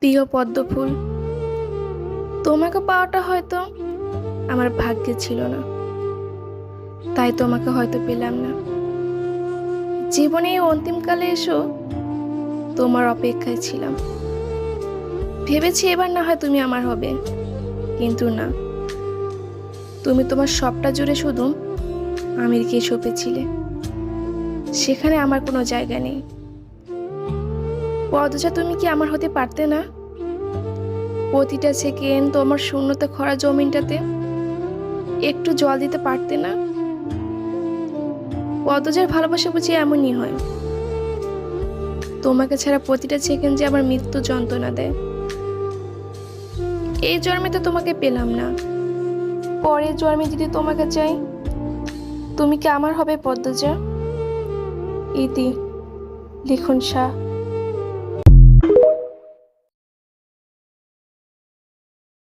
প্রিয় পদ্মফুল, তোমাকে পাওয়াটা হয়তো আমার ভাগ্যে ছিল না, তাই তোমাকে হয়তো পেলাম না। জীবনে এই অন্তিমকালে এসো তোমার অপেক্ষায় ছিলাম। ভেবেছি এবার না হয় তুমি আমার হবে, কিন্তু না, তুমি তোমার সবটা জুড়ে শুধু আমিরকে সঁপেছিলে। সেখানে আমার কোনো জায়গা নেই। পদজা, তুমি কি আমার হতে পারতে না? প্রতিটা সেকেন্ড তোমার শূন্যতে খরা জমিনটাতে একটু জল দিতে পারতে না? পদজার ভালোবাসা বুঝি এমনই হয়, তোমাকে ছাড়া প্রতিটা সেকেন্ড যে আমার মৃত্যু যন্ত্রণা দেয়। এই জন্মে তো তোমাকে পেলাম না, পরের জন্মে যদি তোমাকে চাই, তুমি কি আমার হবে পদ্মজা? ইতি, লিখন শাহ।